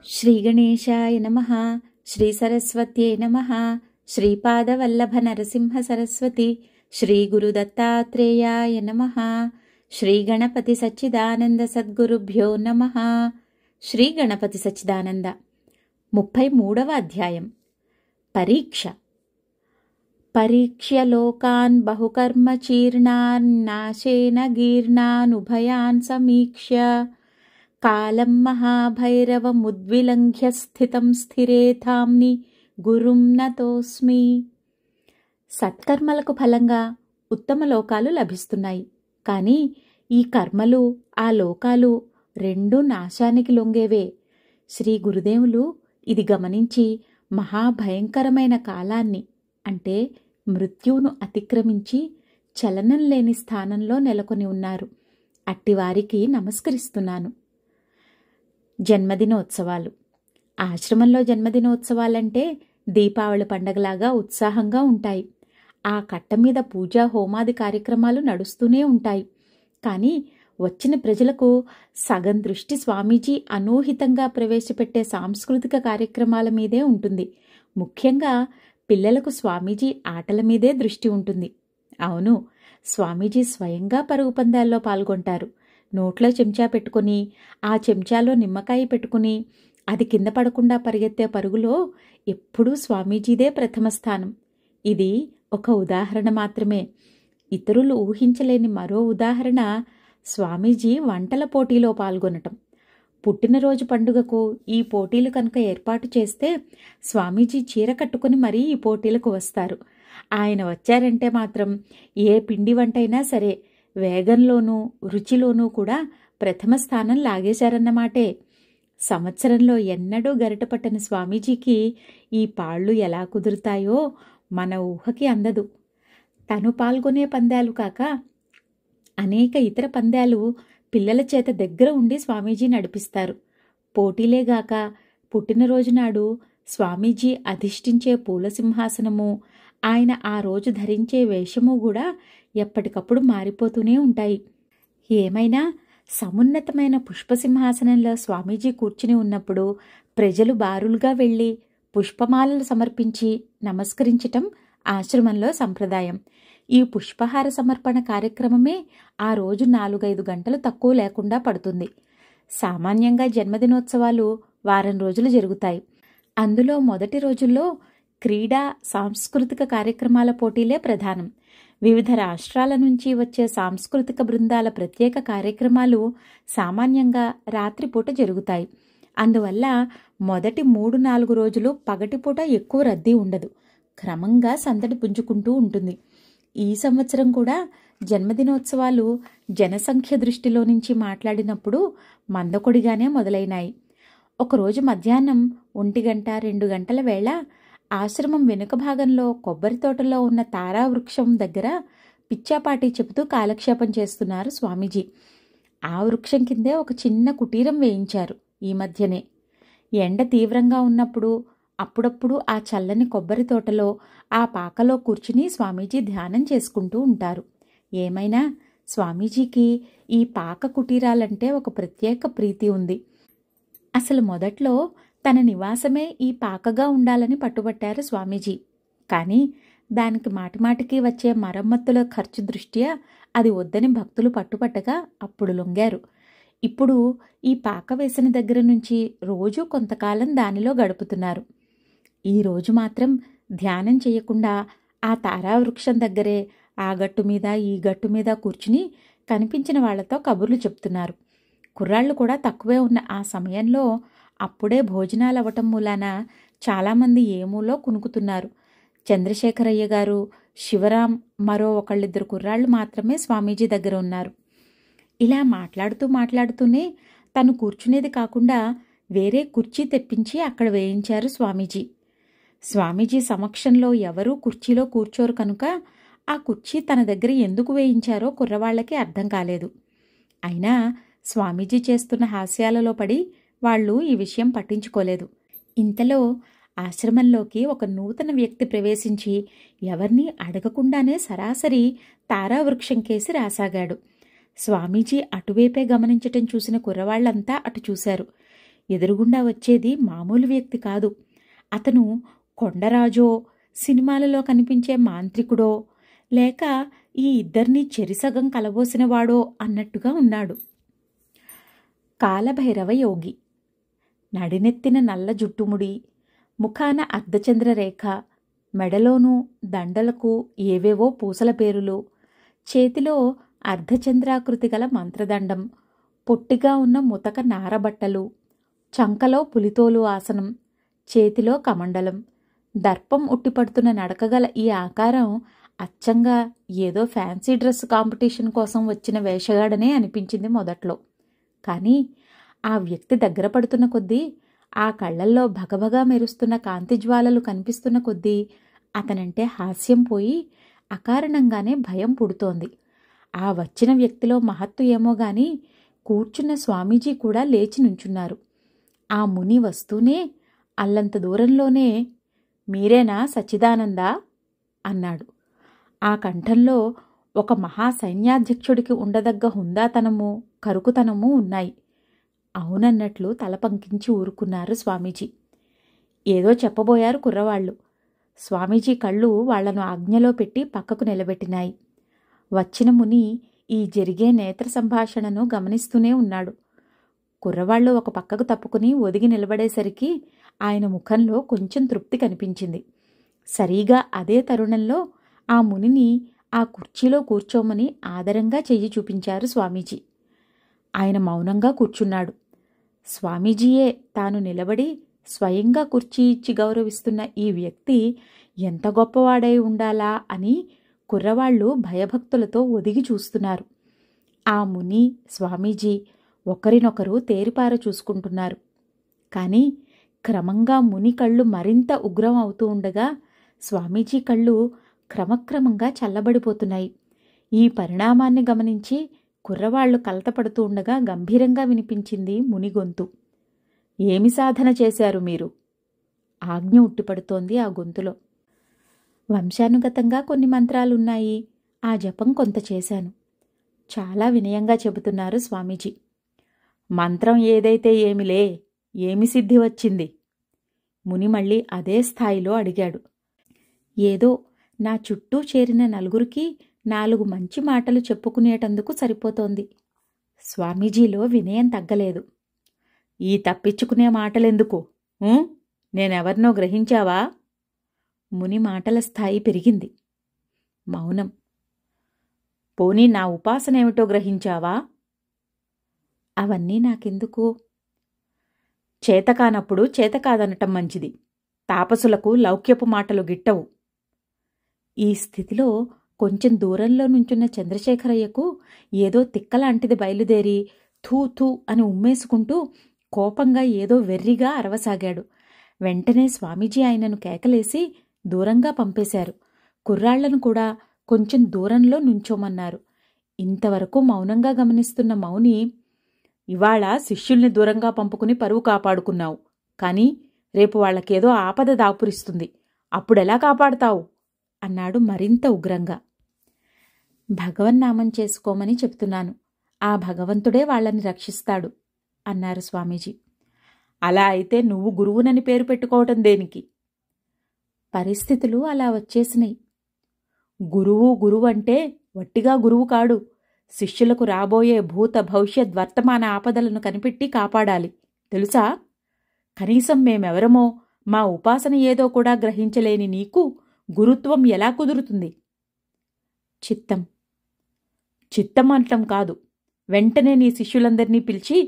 శ్రీగణేశాయ నమః. శ్రీ సరస్వత్యై నమః. శ్రీపాదవల్లభ నరసింహ సరస్వతి. శ్రీ గురు దత్తాత్రేయాయ నమః. శ్రీ గణపతి సచ్చిదానంద సద్గురుభ్యో నమః. శ్రీ గణపతి సచ్చిదానంద 33వ అధ్యాయం. పరీక్ష. పరీక్ష్య లోకాన్ బహుకర్మచీర్ణాన్ నాశేన గీర్ణానుభయాన్ సమీక్ష్య కాలం మహాభైరవముద్విలంఘ్య స్థితం స్థిరేథాంని గురుం నతోస్మి. సత్కర్మలకు ఫలంగా ఉత్తమ లోకాలు లభిస్తున్నాయి. కానీ ఈ కర్మలు ఆ లోకాలు రెండూ నాశానికి లొంగేవే. శ్రీ గురుదేవులు ఇది గమనించి మహాభయంకరమైన కాలాన్ని అంటే మృత్యువును అతిక్రమించి చలనం లేని స్థానంలో నెలకొని ఉన్నారు. అట్టివారికి నమస్కరిస్తున్నాను. జన్మదినోత్సవాలు. ఆశ్రమంలో జన్మదినోత్సవాలంటే దీపావళి పండగలాగా ఉత్సాహంగా ఉంటాయి. ఆ కట్ట మీద పూజా హోమాది కార్యక్రమాలు నడుస్తూనే ఉంటాయి. కానీ వచ్చిన ప్రజలకు సగం దృష్టి స్వామీజీ అనూహితంగా ప్రవేశపెట్టే సాంస్కృతిక కార్యక్రమాల మీదే ఉంటుంది. ముఖ్యంగా పిల్లలకు స్వామీజీ ఆటల మీదే దృష్టి ఉంటుంది. అవును, స్వామీజీ స్వయంగా పరుగు పందాల్లో పాల్గొంటారు. నోట్లో చెంచా పెట్టుకుని ఆ చెంచాలో నిమ్మకాయ పెట్టుకుని అది కింద పడకుండా పరిగెత్తే పరుగులో ఎప్పుడూ స్వామీజీదే ప్రథమ స్థానం. ఇది ఒక ఉదాహరణ మాత్రమే. ఇతరులు ఊహించలేని మరో ఉదాహరణ స్వామీజీ వంటల పోటీలో పాల్గొనటం. పుట్టినరోజు పండుగకు ఈ పోటీలు కనుక ఏర్పాటు చేస్తే స్వామీజీ చీర కట్టుకుని మరీ ఈ పోటీలకు వస్తారు. ఆయన వచ్చారంటే మాత్రం ఏ పిండి వంటైనా సరే వేగంలోనూ రుచిలోనూ కూడా ప్రథమ స్థానం లాగేశారన్నమాటే. సంవత్సరంలో ఎన్నడూ గరిట పట్టని స్వామీజీకి ఈ పాళ్ళు ఎలా కుదురుతాయో మన ఊహకి అందదు. తను పాల్గొనే పందాలు కాక అనేక ఇతర పందాలు పిల్లల చేత దగ్గర ఉండి స్వామీజీ నడిపిస్తారు. పోటీలేగాక పుట్టినరోజు నాడు స్వామీజీ అధిష్ఠించే పూల సింహాసనము, ఆయన ఆ రోజు ధరించే వేషము కూడా ఎప్పటికప్పుడు మారిపోతూనే ఉంటాయి. ఏమైనా సమున్నతమైన పుష్పసింహాసనంలో స్వామీజీ కూర్చుని ఉన్నప్పుడు ప్రజలు బారులుగా వెళ్ళి పుష్పమాలలు సమర్పించి నమస్కరించటం ఆశ్రమంలో సంప్రదాయం. ఈ పుష్పహార సమర్పణ కార్యక్రమమే ఆ రోజు 4-5 గంటలు తక్కువ లేకుండా పడుతుంది. సామాన్యంగా జన్మదినోత్సవాలు వారం రోజులు జరుగుతాయి. అందులో మొదటి రోజుల్లో క్రీడా సాంస్కృతిక కార్యక్రమాల పోటీలే ప్రధానం. వివిధ రాష్ట్రాల నుంచి వచ్చే సాంస్కృతిక బృందాల ప్రత్యేక కార్యక్రమాలు సామాన్యంగా రాత్రిపూట జరుగుతాయి. అందువల్ల మొదటి 3-4 రోజులు పగటిపూట ఎక్కువ రద్దీ ఉండదు. క్రమంగా సందడి పుంజుకుంటూ ఉంటుంది. ఈ సంవత్సరం కూడా జన్మదినోత్సవాలు జనసంఖ్య దృష్టిలో నుంచి మాట్లాడినప్పుడు మందకొడిగానే మొదలైనాయి. ఒకరోజు మధ్యాహ్నం 1-2 గంటల వేళ ఆశ్రమం వెనుక భాగంలో కొబ్బరి తోటలో ఉన్న తారావృక్షం దగ్గర పిచ్చాపాటి చెబుతూ కాలక్షేపం చేస్తున్నారు స్వామీజీ. ఆ వృక్షం కిందే ఒక చిన్న కుటీరం వేయించారు ఈ మధ్యనే. ఎండ తీవ్రంగా ఉన్నప్పుడు అప్పుడప్పుడు ఆ చల్లని కొబ్బరి తోటలో ఆ పాకలో కూర్చుని స్వామీజీ ధ్యానం చేసుకుంటూ ఉంటారు. ఏమైనా స్వామీజీకి ఈ పాక కుటీరాలంటే ఒక ప్రత్యేక ప్రీతి ఉంది. అసలు మొదట్లో తన నివాసమే ఈ పాకగా ఉండాలని పట్టుబట్టారు స్వామీజీ. కానీ దానికి మాటిమాటికి వచ్చే మరమ్మతుల ఖర్చు దృష్ట్యా అది వద్దని భక్తులు పట్టుపట్టగా అప్పుడు లొంగారు. ఇప్పుడు ఈ పాక వేసిన దగ్గర నుంచి రోజూ కొంతకాలం దానిలో గడుపుతున్నారు. ఈ రోజు మాత్రం ధ్యానం చేయకుండా ఆ తారావృక్షం దగ్గరే ఆ గట్టు మీద ఈ గట్టు మీద కూర్చుని కనిపించిన వాళ్లతో కబుర్లు చెప్తున్నారు. కుర్రాళ్ళు కూడా తక్కువే ఉన్న ఆ సమయంలో అప్పుడే భోజనాలు అవ్వటం మూలాన చాలామంది ఏమూలో కునుకుతున్నారు. చంద్రశేఖరయ్య గారు, శివరాం, మరో 1-2 కుర్రాళ్ళు మాత్రమే స్వామీజీ దగ్గర ఉన్నారు. ఇలా మాట్లాడుతూనే తను కూర్చునేది కాకుండా వేరే కుర్చీ తెప్పించి అక్కడ వేయించారు స్వామీజీ. స్వామీజీ సమక్షంలో ఎవరూ కుర్చీలో కూర్చోరు కనుక ఆ కుర్చీ తన దగ్గర ఎందుకు వేయించారో కుర్రవాళ్లకి అర్థం కాలేదు. అయినా స్వామీజీ చేస్తున్న హాస్యాలలో పడి వాళ్ళు ఈ విషయం పట్టించుకోలేదు. ఇంతలో ఆశ్రమంలోకి ఒక నూతన వ్యక్తి ప్రవేశించి ఎవరినీ అడగకుండానే సరాసరి తారావృక్షం కేసి రాసాగాడు. స్వామీజీ అటువైపే గమనించటం చూసిన కుర్రవాళ్లంతా అటు చూశారు. ఎదురుగుండా వచ్చేది మామూలు వ్యక్తి కాదు. అతను కొండరాజో, సినిమాలలో కనిపించే మాంత్రికుడో, లేక ఈ ఇద్దరినీ చెరిసగం కలబోసినవాడో అన్నట్టుగా ఉన్నాడు. కాలభైరవ యోగి. నడినెత్తిన నల్ల జుట్టుముడి, ముఖాన అర్ధచంద్రరేఖ, మెడలోనూ దండలకు ఏవేవో పూసల పేరులు, చేతిలో అర్ధచంద్రాకృతి గల మంత్రదండం, పొట్టిగా ఉన్న ముతక నారబట్టలు, చంకలో పులితోలు ఆసనం, చేతిలో కమండలం, దర్పం ఉట్టిపడుతున్న నడకగల ఈ ఆకారం అచ్చంగా ఏదో ఫ్యాన్సీ డ్రెస్ కాంపిటీషన్ కోసం వచ్చిన వేషగాడనే అనిపించింది మొదట్లో. కానీ ఆ వ్యక్తి దగ్గర పడుతున్న కొద్దీ, ఆ కళ్లల్లో భగభగా మెరుస్తున్న కాంతిజ్వాలలు కనిపిస్తున్న కొద్దీ అతనంటే హాస్యం పోయి అకారణంగానే భయం పుడుతోంది. ఆ వచ్చిన వ్యక్తిలో మహత్తు ఏమో గాని కూర్చున్న స్వామీజీ కూడా లేచి నుంచున్నారు. ఆ ముని వస్తూనే అల్లంత దూరంలోనే, మీరేనా సచ్చిదానందా అన్నాడు. ఆ కంఠంలో ఒక మహాసైన్యాధ్యక్షుడికి ఉండదగ్గ హుందాతనము, కరుకుతనము ఉన్నాయి. అవునన్నట్లు తల పంకించి ఊరుకున్నారు స్వామీజీ. ఏదో చెప్పబోయారు కుర్రవాళ్లు. స్వామీజీ కళ్ళు వాళ్లను ఆజ్ఞలో పెట్టి పక్కకు నిలబెట్టినాయి. వచ్చిన ముని ఈ జరిగే నేత్ర సంభాషణను గమనిస్తూనే ఉన్నాడు. కుర్రవాళ్లు ఒక పక్కకు తప్పుకుని ఒదిగి నిలబడేసరికి ఆయన ముఖంలో కొంచెం తృప్తి కనిపించింది. సరిగా అదే తరుణంలో ఆ మునిని ఆ కుర్చీలో కూర్చోమని ఆదరంగా చెయ్యి చూపించారు స్వామీజీ. ఆయన మౌనంగా కూర్చున్నాడు. స్వామీజీయే తాను నిలబడి స్వయంగా కుర్చీ ఇచ్చి గౌరవిస్తున్న ఈ వ్యక్తి ఎంత గొప్పవాడై ఉండాలా అని కుర్రవాళ్లు భయభక్తులతో ఒదిగి చూస్తున్నారు. ఆ ముని, స్వామీజీ ఒకరినొకరు తేరిపార చూసుకుంటున్నారు. కానీ క్రమంగా ముని కళ్ళు మరింత ఉగ్రం అవుతూ ఉండగా స్వామీజీ కళ్ళు క్రమక్రమంగా చల్లబడిపోతున్నాయి. ఈ పరిణామాన్ని గమనించి కుర్రవాళ్లు కలతపడుతూ ఉండగా గంభీరంగా వినిపించింది ముని గొంతు. ఏమి సాధన చేశారు మీరు? ఆజ్ఞ ఉట్టిపడుతోంది ఆ గొంతులో. వంశానుగతంగా కొన్ని మంత్రాలున్నాయి. ఆ జపం కొంత చేశాను. చాలా వినయంగా చెబుతున్నారు స్వామీజీ. మంత్రం ఏదైతే ఏమిలే, ఏమి సిద్ధి వచ్చింది? ముని మళ్ళీ అదే స్థాయిలో అడిగాడు. ఏదో నా చుట్టూ చేరిన నలుగురికి 4 మంచి మాటలు చెప్పుకునేటందుకు సరిపోతోంది. స్వామీజీలో వినయం తగ్గలేదు. ఈ తప్పించుకునే మాటలెందుకు? నేనెవర్నో గ్రహించావా? ముని మాటల స్థాయి పెరిగింది. మౌనం. పోనీ నా ఉపాసనేమిటో గ్రహించావా? అవన్నీ నాకెందుకు? చేతకానప్పుడు చేతకాదనటం మంచిది. తాపసులకు లౌక్యపు మాటలు గిట్టవు. ఈ స్థితిలో కొంచెం దూరంలో నుంచున్న చంద్రశేఖరయ్యకు ఏదో తిక్కలాంటిది బయలుదేరి థూ థూ అని ఉమ్మేసుకుంటూ కోపంగా ఏదో వెర్రిగా అరవసాగాడు. వెంటనే స్వామీజీ ఆయనను కేకలేసి దూరంగా పంపేశారు. కుర్రాళ్లను కూడా కొంచెం దూరంలో నుంచోమన్నారు. ఇంతవరకు మౌనంగా గమనిస్తున్న మౌని, ఇవాళ శిష్యుల్ని దూరంగా పంపుకుని పరువు కాపాడుకున్నావు. కాని రేపు వాళ్లకేదో ఆపద దాపురిస్తుంది. అప్పుడెలా కాపాడతావు? అన్నాడు మరింత ఉగ్రంగా. భగవన్నామం చేసుకోమని చెప్తున్నాను. ఆ భగవంతుడే వాళ్లని రక్షిస్తాడు అన్నారు స్వామీజీ. అలా అయితే నువ్వు గురువునని పేరు పెట్టుకోవటం దేనికి? పరిస్థితులు అలా వచ్చేసినాయి. గురువు అంటే వట్టిగా గురువు కాడు. శిష్యులకు రాబోయే భూత భవిష్యత్ వర్తమాన ఆపదలను కనిపెట్టి కాపాడాలి. తెలుసా? కనీసం మేమెవరమో, మా ఉపాసన ఏదో కూడా గ్రహించలేని నీకు గురుత్వం ఎలా కుదురుతుంది? చిత్తం అనటం కాదు. వెంటనే నీ శిష్యులందరినీ పిలిచి,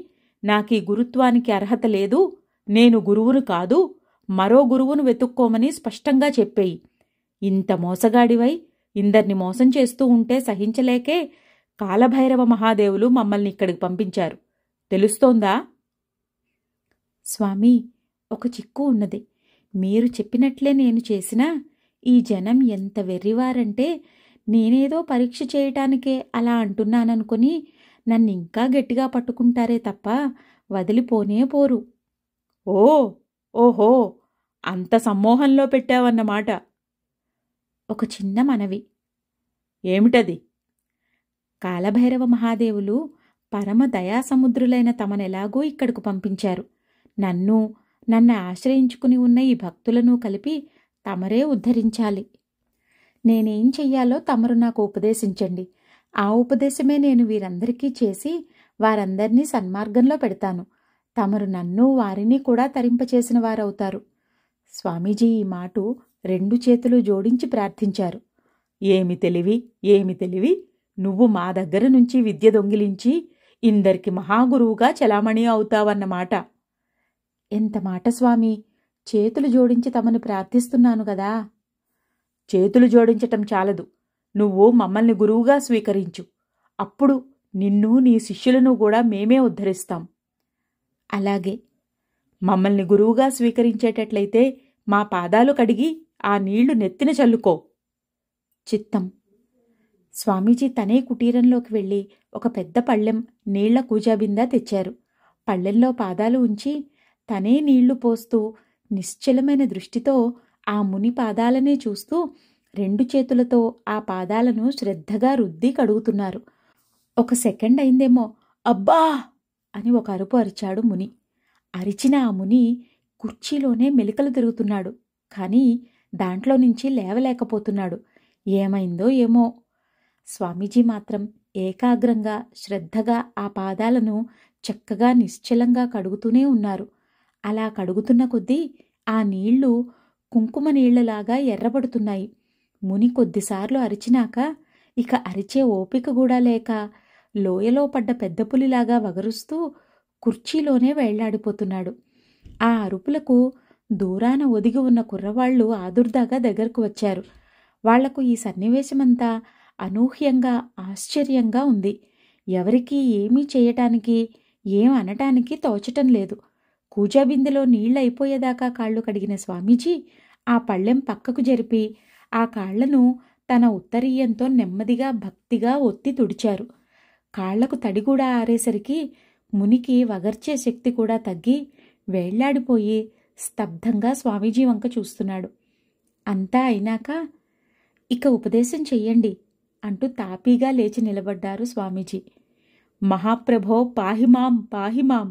నాకీ గురుత్వానికి అర్హత లేదు, నేను గురువును కాదు, మరో గురువును వెతుక్కోమని స్పష్టంగా చెప్పేయి. ఇంత మోసగాడివై ఇందర్ని మోసం చేస్తూ ఉంటే సహించలేకే కాలభైరవ మహాదేవులు మమ్మల్ని ఇక్కడికి పంపించారు. తెలుస్తోందా? స్వామీ, ఒక చిక్కు ఉన్నది. మీరు చెప్పినట్లే నేను చేసినా ఈ జనం ఎంత వెర్రివారంటే నేనేదో పరీక్ష చేయటానికే అలా అంటున్నాననుకుని నన్నింకా గట్టిగా పట్టుకుంటారే తప్ప వదిలిపోనే పోరు. ఓహో, అంత సమ్మోహంలో పెట్టావన్నమాట. ఒక చిన్న మనవి. ఏమిటది? కాలభైరవ మహాదేవులు పరమ దయాసముద్రులైన తమనెలాగూ ఇక్కడకు పంపించారు. నన్ను ఆశ్రయించుకుని ఉన్న ఈ భక్తులను కలిపి తమరే ఉద్ధరించాలి. నేనేం చెయ్యాలో తమరు నాకు ఉపదేశించండి. ఆ ఉపదేశమే నేను వీరందరికీ చేసి వారందరినీ సన్మార్గంలో పెడతాను. తమరు నన్ను వారిని కూడా తరింపచేసిన వారవుతారు. స్వామీజీ ఈ మాట 2 చేతులు జోడించి ప్రార్థించారు. ఏమి తెలివి! నువ్వు మా దగ్గర నుంచి విద్య దొంగిలించి ఇందరికి మహాగురువుగా చలామణి అవుతావన్నమాట. ఎంత మాట స్వామి! చేతులు జోడించి తమను ప్రార్థిస్తున్నాను గదా. చేతులు జోడించటం చాలదు. నువ్వు మమ్మల్ని గురువుగా స్వీకరించు. అప్పుడు నిన్ను నీ శిష్యులను కూడా మేమే ఉద్ధరిస్తాం. అలాగే. మమ్మల్ని గురువుగా స్వీకరించేటట్లయితే మా పాదాలు కడిగి ఆ నీళ్లు నెత్తిన చల్లుకో. చిత్తం. స్వామీజీ తనే కుటీరంలోకి వెళ్ళి ఒక పెద్ద పళ్ళెం నీళ్ల కూజాబిందా తెచ్చారు. పళ్ళెంలో పాదాలు ఉంచి తనే నీళ్లు పోస్తూ నిశ్చలమైన దృష్టితో ఆ ముని పాదాలనే చూస్తూ 2 చేతులతో ఆ పాదాలను శ్రద్ధగా రుద్ది కడుగుతున్నారు. 1 సెకండ్ అయిందేమో. అబ్బా అని ఒక అరుపు అరిచాడు ముని. అరిచిన ఆ ముని కుర్చీలోనే మెలికలు తిరుగుతున్నాడు. కానీ దాంట్లో నుంచి లేవలేకపోతున్నాడు. ఏమైందో ఏమో. స్వామీజీ మాత్రం ఏకాగ్రంగా శ్రద్ధగా ఆ పాదాలను చక్కగా నిశ్చలంగా కడుగుతూనే ఉన్నారు. అలా కడుగుతున్న కొద్దీ ఆ నీళ్లు కుంకుమ నీళ్లలాగా ఎర్రబడుతున్నాయి. ముని కొద్దిసార్లు అరిచినాక ఇక అరిచే ఓపిక కూడా లేక లోయలో పడ్డ పెద్ద పులిలాగా వగరుస్తూ కుర్చీలోనే వేళ్లాడిపోతున్నాడు. ఆ అరుపులకు దూరాన ఒదిగి ఉన్న కుర్రవాళ్లు ఆదుర్దాగా దగ్గరకు వచ్చారు. వాళ్లకు ఈ సన్నివేశమంతా అనూహ్యంగా ఆశ్చర్యంగా ఉంది. ఎవరికీ ఏమీ చేయటానికి ఏం అనటానికి తోచటం లేదు. కూజాబిందెలో నీళ్లయిపోయేదాకా కాళ్లు కడిగిన స్వామీజీ ఆ పళ్ళెం పక్కకు జరిపి ఆ కాళ్లను తన ఉత్తరీయంతో నెమ్మదిగా భక్తిగా ఒత్తి తుడిచారు. కాళ్లకు తడిగూడా ఆరేసరికి మునికి వగర్చే శక్తి కూడా తగ్గి వేళ్లాడిపోయి స్తబ్దంగా స్వామీజీ వంక చూస్తున్నాడు. అంతా అయినాక ఇక ఉపదేశం చెయ్యండి అంటూ తాపీగా లేచి నిలబడ్డారు స్వామీజీ. మహాప్రభో పాహిమాం పాహిమాం.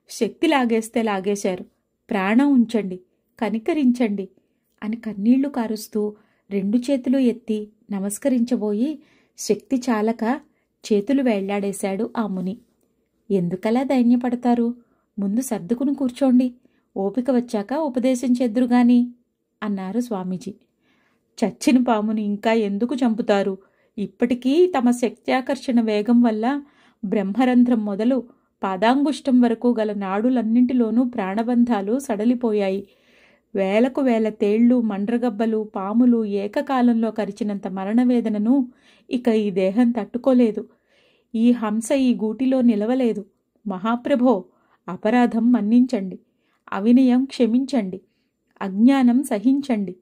శక్తి లాగేస్తే లాగేశారు. ప్రాణం ఉంచండి, కనికరించండి అని కన్నీళ్లు కారుస్తూ 2 చేతులు ఎత్తి నమస్కరించబోయి శక్తి చాలక చేతులు వేళ్లాడేశాడు ఆ ముని. ఎందుకలా దైన్యపడతారు? ముందు సర్దుకుని కూర్చోండి. ఓపిక వచ్చాక ఉపదేశం చేద్దురుగాని అన్నారు స్వామీజీ. చచ్చిన పాముని ఇంకా ఎందుకు చంపుతారు? ఇప్పటికీ తమ శక్త్యాకర్షణ వేగం వల్ల బ్రహ్మరంధ్రం మొదలు పాదాంగుష్టం వరకు గల నాడులన్నింటిలోనూ ప్రాణబంధాలు సడలిపోయాయి. వేలకు వేల తేళ్లు, మండ్రగబ్బలు, పాములు ఏకకాలంలో కరిచినంత మరణవేదనను ఇక ఈ దేహం తట్టుకోలేదు. ఈ హంస ఈ గూటిలో నిలవలేదు. మహాప్రభో, అపరాధం మన్నించండి, అవినయం క్షమించండి, అజ్ఞానం సహించండి.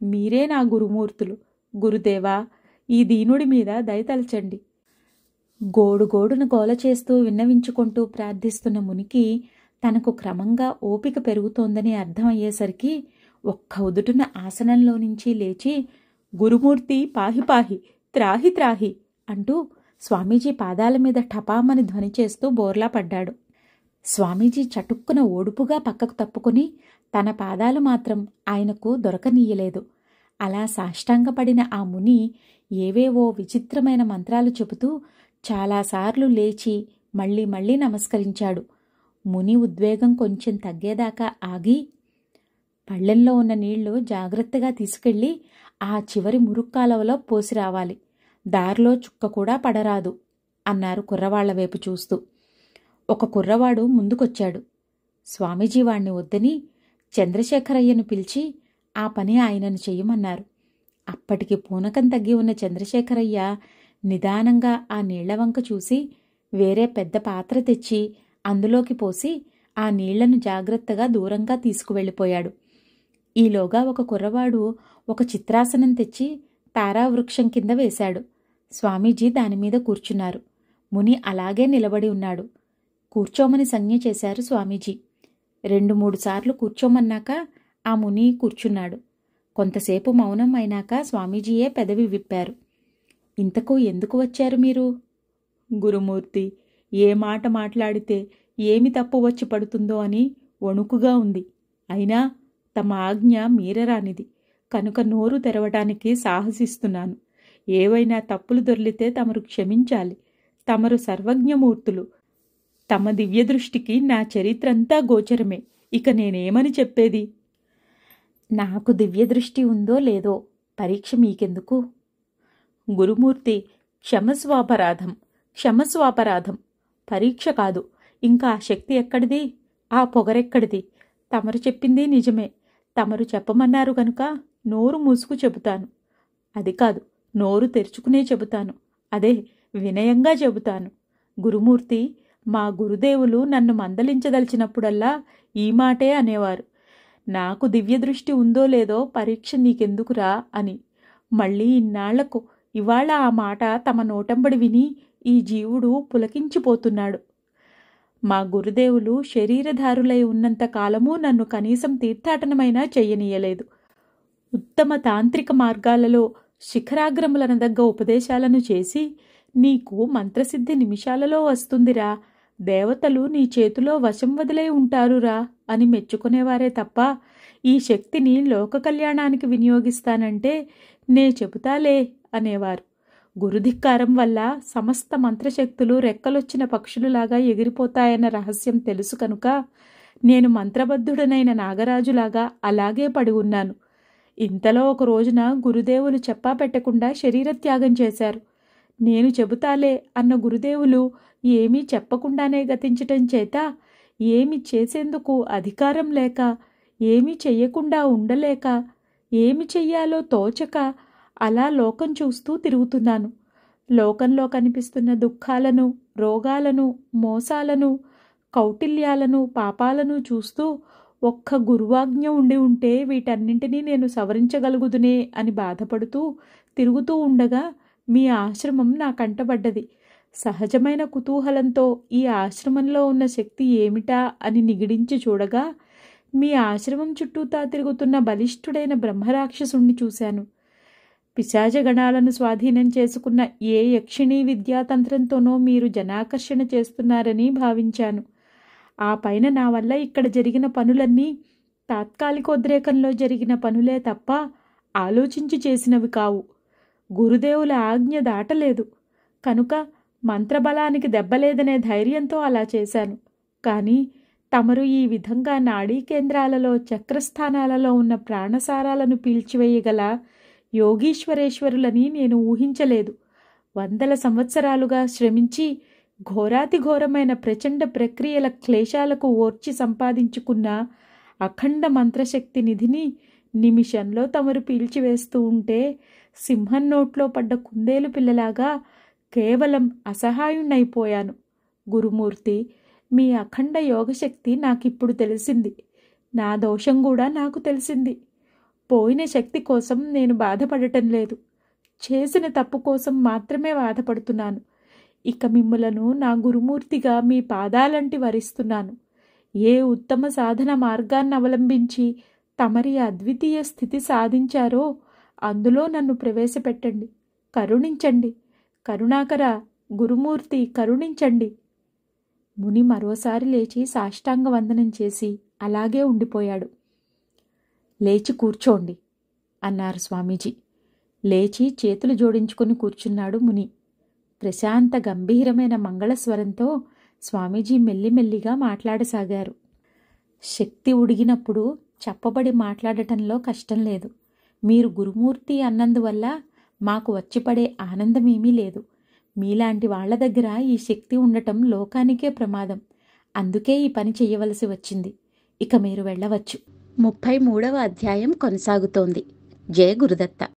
మీరే నా గురుమూర్తులు. గురుదేవా, ఈ దీనుడి మీద దయతలచండి. గోడుగోడును గోల చేస్తూ విన్నవించుకుంటూ ప్రార్థిస్తున్న మునికి తనకు క్రమంగా ఓపిక పెరుగుతోందని అర్థమయ్యేసరికి ఒక్క ఉదుటున ఆసనంలో నుంచి లేచి గురుమూర్తి పాహి పాహి, త్రాహి త్రాహి అంటూ స్వామీజీ పాదాల మీద ఠపామని ధ్వని చేస్తూ బోర్లా పడ్డాడు. స్వామీజీ చటుక్కున ఓడుపుగా పక్కకు తప్పుకుని తన పాదాలు మాత్రం ఆయనకు దొరకనీయలేదు. అలా సాష్టాంగపడిన ఆ ముని ఏవేవో విచిత్రమైన మంత్రాలు చెబుతూ చాలాసార్లు లేచి మళ్ళీ మళ్ళీ నమస్కరించాడు. ముని ఉద్వేగం కొంచెం తగ్గేదాకా ఆగి, పళ్ళెంలో ఉన్న నీళ్లు జాగ్రత్తగా తీసుకెళ్లి ఆ చివరి మురుక్కాలవలో పోసి రావాలి. దారిలో చుక్క కూడా పడరాదు అన్నారు కుర్రవాళ్ల వైపు చూస్తూ. ఒక కుర్రవాడు ముందుకొచ్చాడు. స్వామీజీ వాణ్ణి వద్దని చంద్రశేఖరయ్యను పిలిచి ఆ పని ఆయనను చెయ్యమన్నారు. అప్పటికి పూనకం తగ్గి ఉన్న చంద్రశేఖరయ్య నిదానంగా ఆ నీళ్లవంక చూసి వేరే పెద్ద పాత్ర తెచ్చి అందులోకి పోసి ఆ నీళ్లను జాగ్రత్తగా దూరంగా తీసుకువెళ్ళిపోయాడు. ఈలోగా ఒక కుర్రవాడు ఒక చిత్రాసనం తెచ్చి తారావృక్షం కింద వేశాడు. స్వామీజీ దానిమీద కూర్చున్నారు. ముని అలాగే నిలబడి ఉన్నాడు. కూర్చోమని సంజ్ఞ చేశారు స్వామీజీ. 2-3 సార్లు కూర్చోమన్నాక ఆ ముని కూర్చున్నాడు. కొంతసేపు మౌనం అయినాక స్వామీజీయే పెదవి విప్పారు. ఇంతకు ఎందుకు వచ్చారు మీరు? గురుమూర్తి, ఏ మాట మాట్లాడితే ఏమి తప్పు వచ్చి పడుతుందో అని వణుకుగా ఉంది. అయినా తమ ఆజ్ఞ మీరరానిది కనుక నోరు తెరవటానికి సాహసిస్తున్నాను. ఏవైనా తప్పులు దొర్లితే తమరు క్షమించాలి. తమరు సర్వజ్ఞమూర్తులు. తమ దివ్యదృష్టికి నా చరిత్రంతా గోచరమే. ఇక నేనేమని చెప్పేది? నాకు దివ్యదృష్టి ఉందో లేదో పరీక్ష మీకెందుకు? గురుమూర్తి, క్షమస్వాపరాధం, క్షమస్వాపరాధం. పరీక్ష కాదు, ఇంకా ఆ శక్తి ఎక్కడిది? ఆ పొగరెక్కడిది? తమరు చెప్పింది నిజమే. తమరు చెప్పమన్నారు కనుక నోరు మూసుకు చెబుతాను. అది కాదు, నోరు తెరుచుకునే చెబుతాను. అదే వినయంగా చెబుతాను. గురుమూర్తి, మా గురుదేవులు నన్ను మందలించదలిచినప్పుడల్లా ఈ మాటే అనేవారు. నాకు దివ్యదృష్టి ఉందో లేదో పరీక్ష నీకెందుకురా అని. మళ్ళీ ఇన్నాళ్లకు ఇవాళ ఆ మాట తమ నోటంబడి విని ఈ జీవుడు పులకించిపోతున్నాడు. మా గురుదేవులు శరీరధారులై ఉన్నంత కాలమూ నన్ను కనీసం తీర్థాటనమైనా చెయ్యనీయలేదు. ఉత్తమ తాంత్రిక మార్గాలలో శిఖరాగ్రములనదగ్గ ఉపదేశాలను చేసి, నీకు మంత్రసిద్ధి నిమిషాలలో వస్తుందిరా, దేవతలు నీ చేతిలో వశం వదిలే ఉంటారురా అని మెచ్చుకునేవారే తప్ప, ఈ శక్తిని లోక కళ్యాణానికి వినియోగిస్తానంటే నే చెబుతాలే అనేవారు. గురుధిక్కారం వల్ల సమస్త మంత్రశక్తులు రెక్కలొచ్చిన పక్షులులాగా ఎగిరిపోతాయన్న రహస్యం తెలుసు కనుక నేను మంత్రబద్ధుడనైన నాగరాజులాగా అలాగే పడి ఉన్నాను. ఇంతలో ఒక రోజున గురుదేవులు చెప్పా పెట్టకుండా శరీరత్యాగం చేశారు. నేను చెబుతాలే అన్న గురుదేవులు ఏమీ చెప్పకుండానే గతించటం చేత ఏమి చేసేందుకు అధికారం లేక, ఏమీ చెయ్యకుండా ఉండలేక, ఏమి చెయ్యాలో తోచక అలా లోకం చూస్తూ తిరుగుతున్నాను. లోకంలో కనిపిస్తున్న దుఃఖాలను, రోగాలను, మోసాలను, కౌటిల్యాలను, పాపాలను చూస్తూ ఒక్క గురువాజ్ఞ ఉండి ఉంటే వీటన్నింటినీ నేను సవరించగలుగుదునే అని బాధపడుతూ తిరుగుతూ ఉండగా మీ ఆశ్రమం నా కంటబడ్డది. సహజమైన కుతూహలంతో ఈ ఆశ్రమంలో ఉన్న శక్తి ఏమిటా అని నిగిడించి చూడగా మీ ఆశ్రమం చుట్టూతా తిరుగుతున్న బలిష్ఠుడైన బ్రహ్మరాక్షసుణ్ణి చూశాను. పిశాచగణాలను స్వాధీనం చేసుకున్న ఏ యక్షిణీ విద్యాతంత్రంతోనో మీరు జనాకర్షణ చేస్తున్నారని భావించాను. ఆ పైన నా వల్ల ఇక్కడ జరిగిన పనులన్నీ తాత్కాలికోద్రేకంలో జరిగిన పనులే తప్ప ఆలోచించి చేసినవి కావు. గురుదేవుల ఆజ్ఞ దాటలేదు కనుక మంత్రబలానికి దెబ్బలేదనే ధైర్యంతో అలా చేశాను. కానీ తమరు ఈ విధంగా నాడీ కేంద్రాలలో, చక్రస్థానాలలో ఉన్న ప్రాణసారాలను పీల్చివేయగల యోగీశ్వరేశ్వరులని నేను ఊహించలేదు. 100 సంవత్సరాలుగా శ్రమించి ఘోరాతిఘోరమైన ప్రచండ ప్రక్రియల క్లేశాలకు ఓర్చి సంపాదించుకున్న అఖండ మంత్రశక్తి నిధిని నిమిషంలో తమరు పీల్చివేస్తూ ఉంటే సింహం నోట్లో పడ్డ కుందేలు పిల్లలాగా కేవలం అసహాయుణ్ణైపోయాను. గురుమూర్తి, మీ అఖండ యోగశక్తి నాకిప్పుడు తెలిసింది. నా దోషం కూడా నాకు తెలిసింది. పోయిన శక్తి కోసం నేను బాధపడటం లేదు. చేసిన తప్పు కోసం మాత్రమే బాధపడుతున్నాను. ఇక మిమ్ములను నా గురుమూర్తిగా మీ పాదాలంటి వరిస్తున్నాను. ఏ ఉత్తమ సాధన మార్గాన్ని అవలంబించి తమరి అద్వితీయ స్థితి సాధించారో అందులో నన్ను ప్రవేశపెట్టండి. కరుణించండి. కరుణాకర గురుమూర్తి, కరుణించండి. ముని మరోసారి లేచి సాష్టాంగ వందనం చేసి అలాగే ఉండిపోయాడు. లేచి కూర్చోండి అన్నారు స్వామీజీ. లేచి చేతులు జోడించుకుని కూర్చున్నాడు ముని. ప్రశాంత గంభీరమైన మంగళస్వరంతో స్వామీజీ మెల్లిమెల్లిగా మాట్లాడసాగారు. శక్తి ఉడిగినప్పుడు చెప్పబడి మాట్లాడటంలో కష్టం లేదు. మీరు గురుమూర్తి అన్నందువల్ల మాకు వచ్చిపడే ఆనందమేమీ లేదు. మీలాంటి వాళ్ల దగ్గర ఈ శక్తి ఉండటం లోకానికే ప్రమాదం. అందుకే ఈ పని చెయ్యవలసి వచ్చింది. ఇక మీరు వెళ్ళవచ్చు. 33వ అధ్యాయం కొనసాగుతోంది. జయ గురుదత్త.